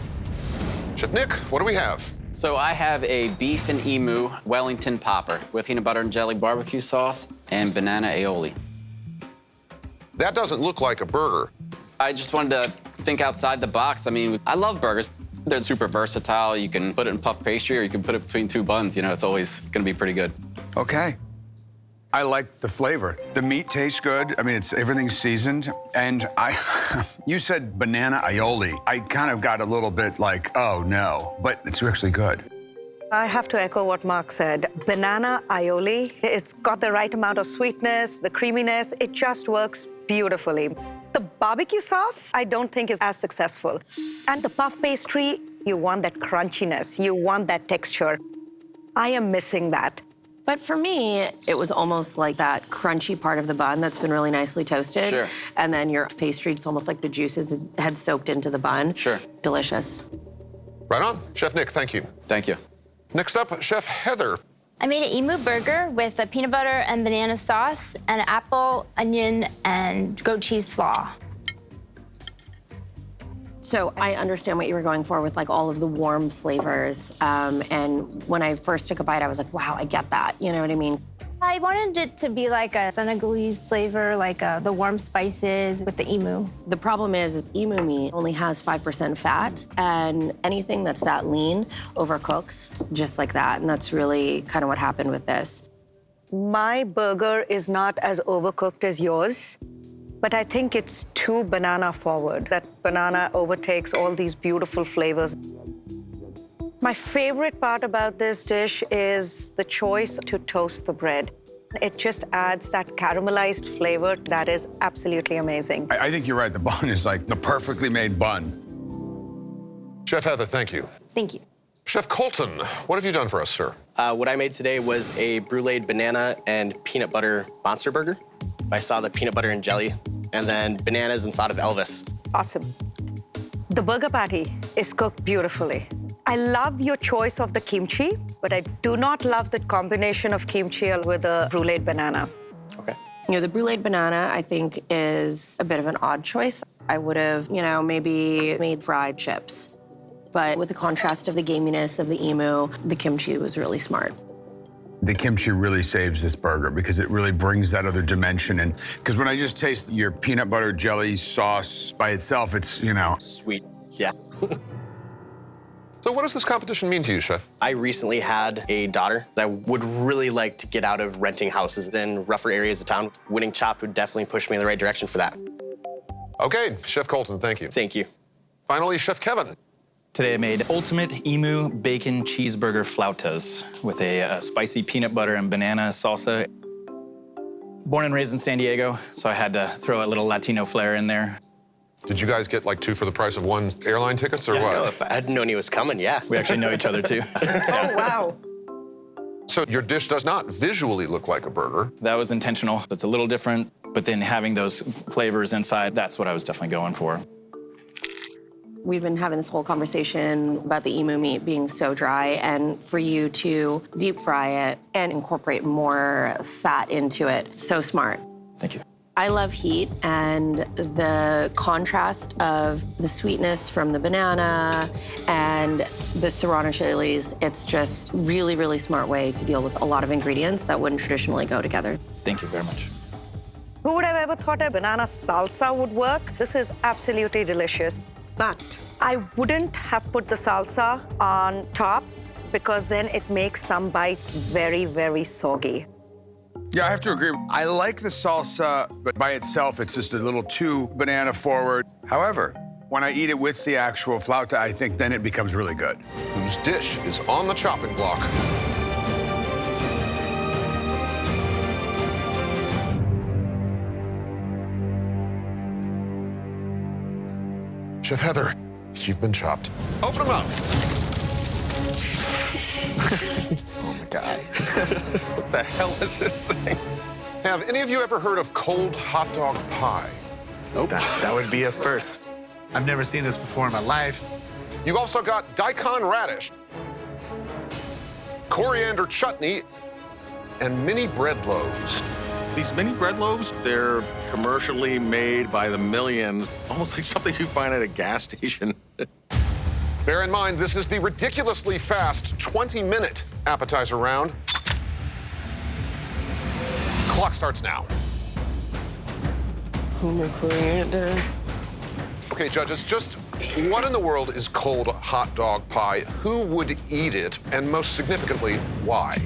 Chef Nick, what do we have? So I have a beef and emu Wellington popper with peanut butter and jelly barbecue sauce and banana aioli. That doesn't look like a burger. I just wanted to think outside the box. I mean, I love burgers. They're super versatile. You can put it in puff pastry or you can put it between two buns. You know, it's always gonna be pretty good. Okay. I like the flavor. The meat tastes good. I mean, everything's seasoned. And you said banana aioli. I kind of got a little bit like, oh no, but it's actually good. I have to echo what Mark said. Banana aioli, it's got the right amount of sweetness, the creaminess. It just works beautifully. The barbecue sauce, I don't think is as successful. And the puff pastry, you want that crunchiness. You want that texture. I am missing that. But for me, it was almost like that crunchy part of the bun that's been really nicely toasted. Sure. And then your pastry, it's almost like the juices had soaked into the bun. Sure. Delicious. Right on. Chef Nick, thank you. Thank you. Next up, Chef Heather. I made an emu burger with a peanut butter and banana sauce and apple, onion, and goat cheese slaw. So I understand what you were going for with like all of the warm flavors. And when I first took a bite, I was like, wow, I get that. You know what I mean? I wanted it to be like a Senegalese flavor, like the warm spices with the emu. The problem is emu meat only has 5% fat, and anything that's that lean overcooks just like that. And that's really kind of what happened with this. My burger is not as overcooked as yours. but I think it's too banana forward. That banana overtakes all these beautiful flavors. My favorite part about this dish is the choice to toast the bread. It just adds that caramelized flavor that is absolutely amazing. I think you're right. The bun is like the perfectly made bun. Chef Heather, thank you. Thank you. Chef Colton, what have you done for us, sir? What I made today was a bruleed banana and peanut butter monster burger. I saw the peanut butter and jelly, and then bananas and thought of Elvis. Awesome. The burger patty is cooked beautifully. I love your choice of the kimchi, but I do not love the combination of kimchi with a bruleed banana. Okay. You know, the bruleed banana, I think, is a bit of an odd choice. I would have, you know, maybe made fried chips. But with the contrast of the gaminess of the emu, the kimchi was really smart. The kimchi really saves this burger because it really brings that other dimension in. Because when I just taste your peanut butter jelly sauce by itself, it's, you know. Sweet, yeah. So what does this competition mean to you, Chef? I recently had a daughter that would really like to get out of renting houses in rougher areas of town. Winning Chopped would definitely push me in the right direction for that. Okay, Chef Colton, thank you. Thank you. Finally, Chef Kevin. Today I made ultimate emu bacon cheeseburger flautas with a spicy peanut butter and banana salsa. Born and raised in San Diego, so I had to throw a little Latino flair in there. Did you guys get like 2 for the price of 1 airline tickets or what? No, if I hadn't known he was coming, yeah. We actually know each other too. Oh, wow. So your dish does not visually look like a burger. That was intentional. It's a little different, but then having those flavors inside, that's what I was definitely going for. We've been having this whole conversation about the emu meat being so dry, and for you to deep fry it and incorporate more fat into it, so smart. Thank you. I love heat, and the contrast of the sweetness from the banana and the serrano chilies, it's just really, really smart way to deal with a lot of ingredients that wouldn't traditionally go together. Thank you very much. Who would have ever thought a banana salsa would work? This is absolutely delicious. But I wouldn't have put the salsa on top because then it makes some bites very, very soggy. Yeah, I have to agree. I like the salsa, but by itself, it's just a little too banana forward. However, when I eat it with the actual flauta, I think then it becomes really good. Whose dish is on the chopping block? Chef Heather, you've been chopped. Open them up. Oh my God. What the hell is this thing? Have any of you ever heard of cold hot dog pie? Nope. That would be a first. I've never seen this before in my life. You've also got daikon radish, coriander chutney, and mini bread loaves. These mini bread loaves, they're commercially made by the millions, almost like something you find at a gas station. Bear in mind, this is the ridiculously fast 20-minute appetizer round. Clock starts now. Coriander. Okay, judges, just what in the world is cold hot dog pie? Who would eat it? And most significantly, why?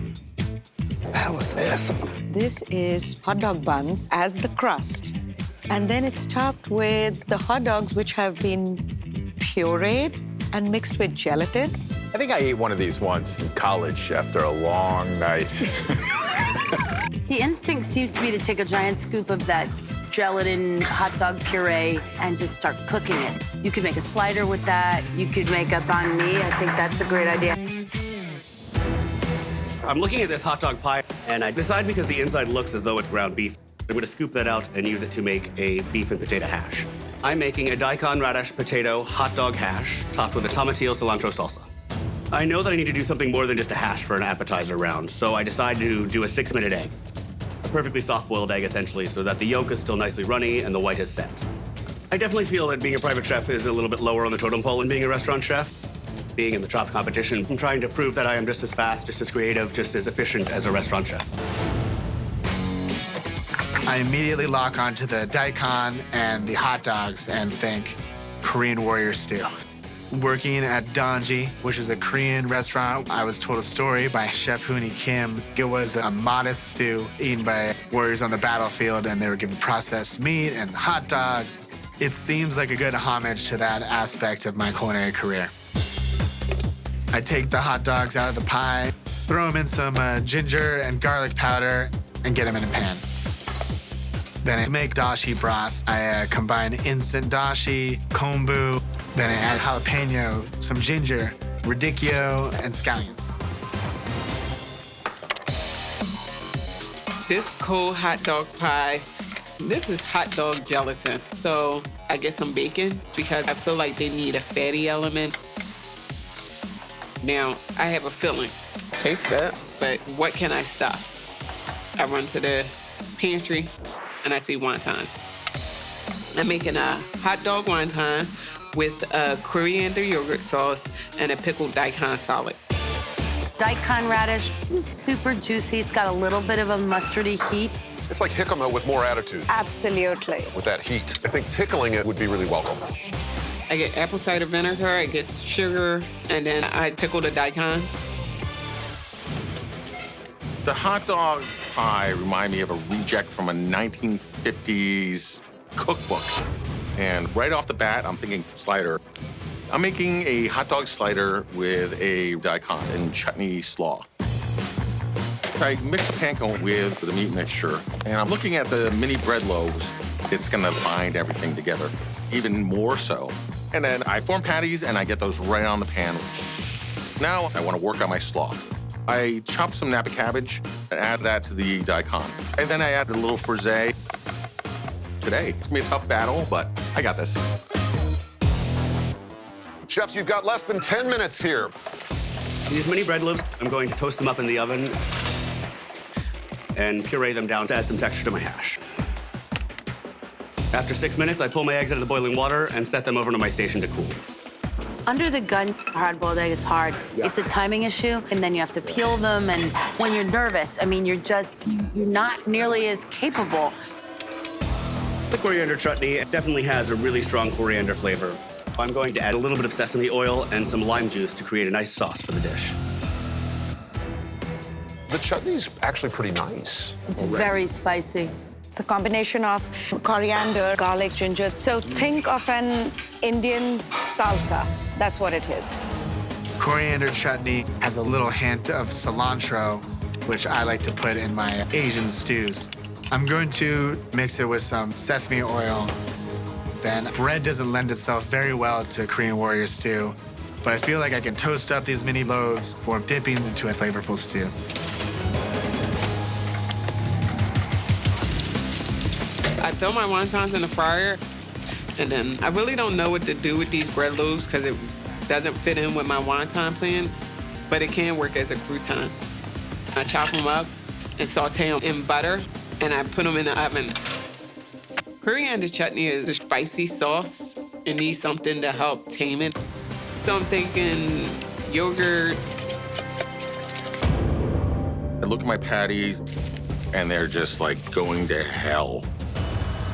What the hell is this? This is hot dog buns as the crust. And then it's topped with the hot dogs, which have been pureed and mixed with gelatin. I think I ate one of these once in college after a long night. The instinct seems to be to take a giant scoop of that gelatin hot dog puree and just start cooking it. You could make a slider with that. You could make a banh mi. I think that's a great idea. I'm looking at this hot dog pie, and I decide because the inside looks as though it's ground beef, I'm gonna scoop that out and use it to make a beef and potato hash. I'm making a daikon radish potato hot dog hash topped with a tomatillo cilantro salsa. I know that I need to do something more than just a hash for an appetizer round, so I decide to do a 6-minute egg. A perfectly soft-boiled egg, essentially, so that the yolk is still nicely runny and the white is set. I definitely feel that being a private chef is a little bit lower on the totem pole than being a restaurant chef. Being in the Chopped competition, I'm trying to prove that I am just as fast, just as creative, just as efficient as a restaurant chef. I immediately lock onto the daikon and the hot dogs and think Korean warrior stew. Working at Donji, which is a Korean restaurant, I was told a story by Chef Hooni Kim. It was a modest stew eaten by warriors on the battlefield, and they were given processed meat and hot dogs. It seems like a good homage to that aspect of my culinary career. I take the hot dogs out of the pie, throw them in some ginger and garlic powder, and get them in a pan. Then I make dashi broth. I combine instant dashi, kombu, then I add jalapeno, some ginger, radicchio, and scallions. This cold hot dog pie, this is hot dog gelatin. So I get some bacon because I feel like they need a fatty element. Now, I have a filling. Tastes good, but what can I stuff? I run to the pantry and I see wontons. I'm making a hot dog wonton with a coriander yogurt sauce and a pickled daikon salad. Daikon radish is super juicy. It's got a little bit of a mustardy heat. It's like jicama with more attitude. Absolutely. With that heat. I think pickling it would be really welcome. I get apple cider vinegar, I get sugar, and then I pickle the daikon. The hot dog pie remind me of a reject from a 1950s cookbook. And right off the bat, I'm thinking slider. I'm making a hot dog slider with a daikon and chutney slaw. I mix the panko with the meat mixture, and I'm looking at the mini bread loaves. It's gonna bind everything together, even more so. And then I form patties, and I get those right on the pan. Now I wanna work on my slaw. I chop some Napa cabbage and add that to the daikon. And then I add a little frisee. Today, it's gonna be a tough battle, but I got this. Chefs, you've got less than 10 minutes here. These mini bread loaves, I'm going to toast them up in the oven and puree them down to add some texture to my hash. After 6 minutes, I pull my eggs out of the boiling water and set them over to my station to cool. Under the gun, hard-boiled egg is hard. Yeah. It's a timing issue, and then you have to peel them, and when you're nervous, I mean, you're not nearly as capable. The coriander chutney definitely has a really strong coriander flavor. I'm going to add a little bit of sesame oil and some lime juice to create a nice sauce for the dish. The chutney's actually pretty nice. It's very spicy. It's a combination of coriander, garlic, ginger. So think of an Indian salsa. That's what it is. Coriander chutney has a little hint of cilantro, which I like to put in my Asian stews. I'm going to mix it with some sesame oil. Then bread doesn't lend itself very well to Korean warrior stew, but I feel like I can toast up these mini loaves for dipping into a flavorful stew. I throw my wontons in the fryer, and then I really don't know what to do with these bread loaves because it doesn't fit in with my wonton plan, but it can work as a crouton. I chop them up and saute them in butter, and I put them in the oven. Coriander chutney is a spicy sauce. It needs something to help tame it. So I'm thinking yogurt. I look at my patties, and they're just like going to hell.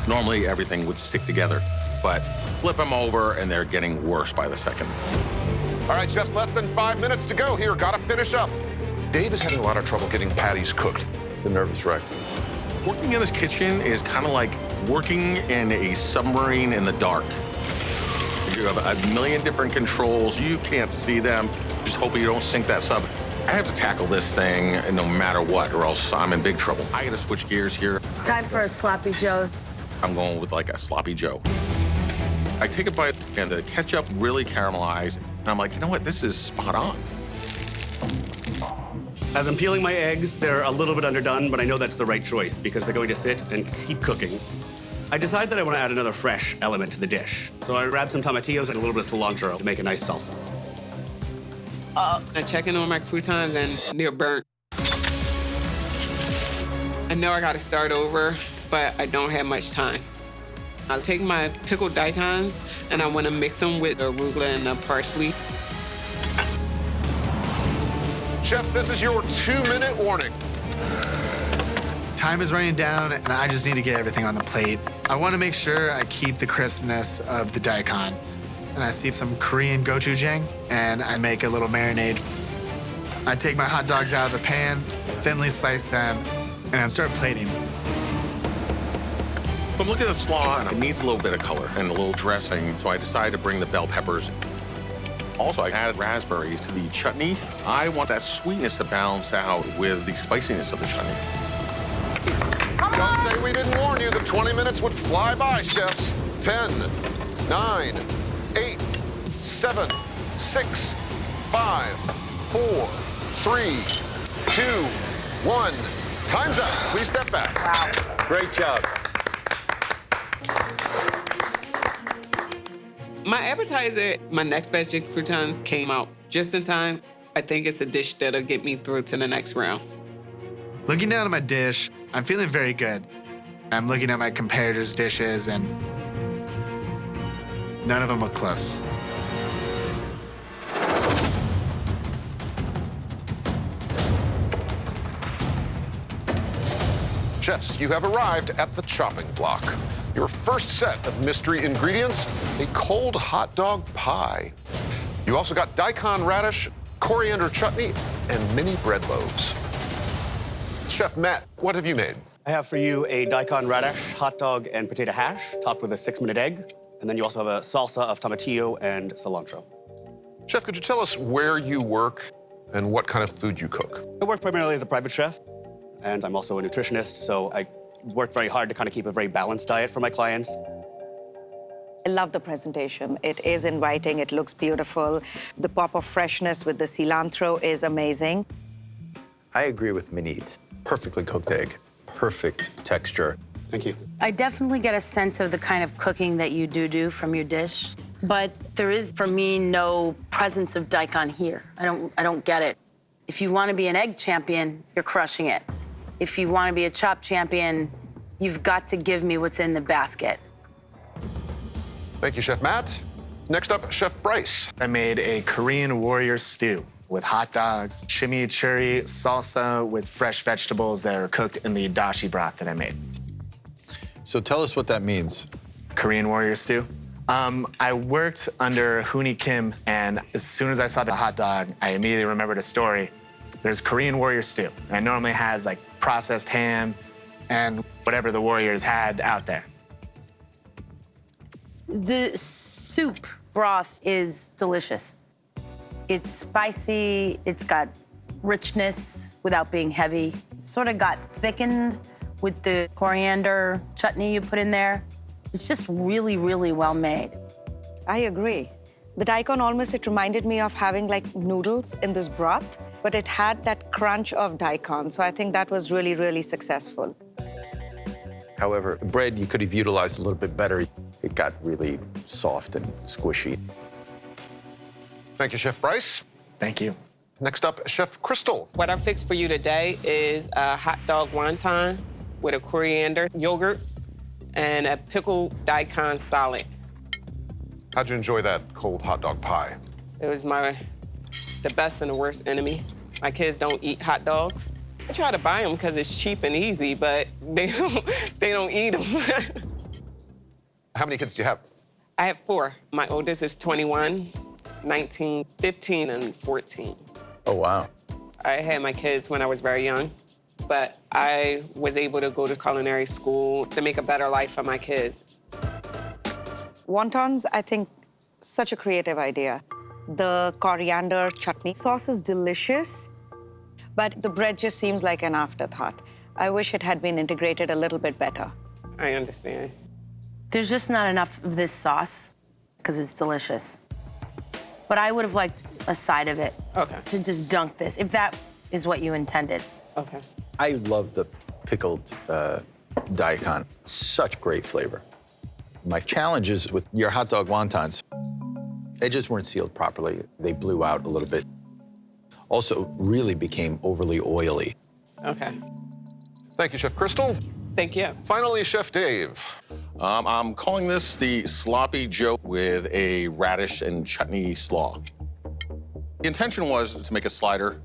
Normally, everything would stick together, but flip them over, and they're getting worse by the second. All right, chefs, less than 5 minutes to go here. Gotta finish up. Dave is having a lot of trouble getting patties cooked. It's a nervous wreck. Working in this kitchen is kind of like working in a submarine in the dark. You have a million different controls. You can't see them. Just hoping you don't sink that sub. I have to tackle this thing no matter what, or else I'm in big trouble. I gotta switch gears here. It's time for a sloppy Joe. I'm going with like a sloppy Joe. I take a bite, and the ketchup really caramelized. And I'm like, you know what? This is spot on. As I'm peeling my eggs, they're a little bit underdone, but I know that's the right choice because they're going to sit and keep cooking. I decide that I want to add another fresh element to the dish. So I grab some tomatillos and a little bit of cilantro to make a nice salsa. I check in on my croutons and they're burnt. I know I gotta start over, but I don't have much time. I'll take my pickled daikons and I want to mix them with the arugula and the parsley. Chefs, this is your 2-minute warning. Time is running down, and I just need to get everything on the plate. I want to make sure I keep the crispness of the daikon. and I see some Korean gochujang, and I make a little marinade. I take my hot dogs out of the pan, thinly slice them, and I start plating. So I'm looking at the slaw, and it needs a little bit of color and a little dressing, so I decided to bring the bell peppers. Also, I added raspberries to the chutney. I want that sweetness to balance out with the spiciness of the chutney. Don't say we didn't warn you that 20 minutes would fly by, chefs. 10, 9, 8, 7, 6, 5, 4, 3, 2, 1. Time's up. Please step back. Wow. Great job. My appetizer, my next batch of croutons came out just in time. I think it's a dish that'll get me through to the next round. Looking down at my dish, I'm feeling very good. I'm looking at my competitors' dishes, and none of them look close. Chefs, you have arrived at the chopping block. Your first set of mystery ingredients, a cold hot dog pie. You also got daikon radish, coriander chutney, and mini bread loaves. Chef Matt, what have you made? I have for you a daikon radish, hot dog, and potato hash, topped with a 6-minute egg. And then you also have a salsa of tomatillo and cilantro. Chef, could you tell us where you work and what kind of food you cook? I work primarily as a private chef, and I'm also a nutritionist, so I work very hard to kind of keep a very balanced diet for my clients. I love the presentation. It is inviting, it looks beautiful. The pop of freshness with the cilantro is amazing. I agree with Minit. Perfectly cooked egg, perfect texture. Thank you. I definitely get a sense of the kind of cooking that you do from your dish, but there is, for me, no presence of daikon here. I don't get it. If you want to be an egg champion, you're crushing it. If you want to be a chop champion, you've got to give me what's in the basket. Thank you, Chef Matt. Next up, Chef Bryce. I made a Korean warrior stew with hot dogs, chimichurri salsa with fresh vegetables that are cooked in the dashi broth that I made. So tell us what that means. Korean warrior stew. I worked under Hooni Kim, and as soon as I saw the hot dog, I immediately remembered a story. There's Korean warrior stew, and it normally has like processed ham and whatever the warriors had out there. The soup broth is delicious. It's spicy, it's got richness without being heavy. It sort of got thickened with the coriander chutney you put in there. It's just really, really well made. I agree. The daikon almost, it reminded me of having like noodles in this broth, but it had that crunch of daikon. So I think that was really, really successful. However, the bread you could have utilized a little bit better. It got really soft and squishy. Thank you, Chef Bryce. Thank you. Next up, Chef Crystal. What I fixed for you today is a hot dog wonton with a coriander yogurt and a pickled daikon salad. How'd you enjoy that cold hot dog pie? It was the best and the worst enemy. My kids don't eat hot dogs. I try to buy them because it's cheap and easy, but they don't eat them. How many kids do you have? I have 4. My oldest is 21, 19, 15, and 14. Oh, wow. I had my kids when I was very young, but I was able to go to culinary school to make a better life for my kids. Wontons, I think, such a creative idea. The coriander chutney sauce is delicious, but the bread just seems like an afterthought. I wish it had been integrated a little bit better. I understand. There's just not enough of this sauce because it's delicious. But I would have liked a side of it. Okay. To just dunk this, if that is what you intended. Okay. I love the pickled daikon. Such great flavor. My challenges with your hot dog wontons, they just weren't sealed properly. They blew out a little bit. Also, really became overly oily. Okay. Thank you, Chef Crystal. Thank you. Finally, Chef Dave. I'm calling this the Sloppy Joe with a radish and chutney slaw. The intention was to make a slider,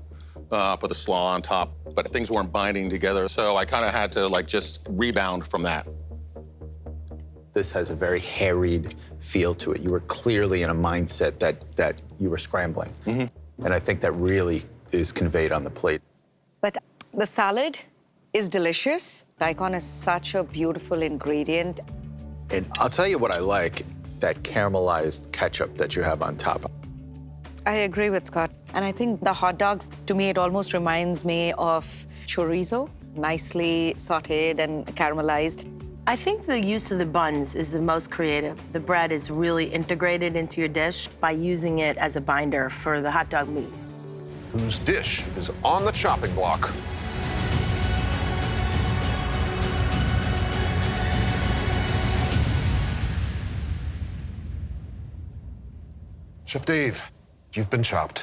put the slaw on top, but things weren't binding together, so I kind of had to just rebound from that. This has a very harried feel to it. You were clearly in a mindset that you were scrambling. And I think that really is conveyed on the plate. But the salad is delicious. Daikon is such a beautiful ingredient. And I'll tell you what I like, that caramelized ketchup that you have on top. I agree with Scott. And I think the hot dogs, to me, it almost reminds me of chorizo, nicely sauteed and caramelized. I think the use of the buns is the most creative. The bread is really integrated into your dish by using it as a binder for the hot dog meat. Whose dish is on the chopping block? Chef Dave, you've been chopped.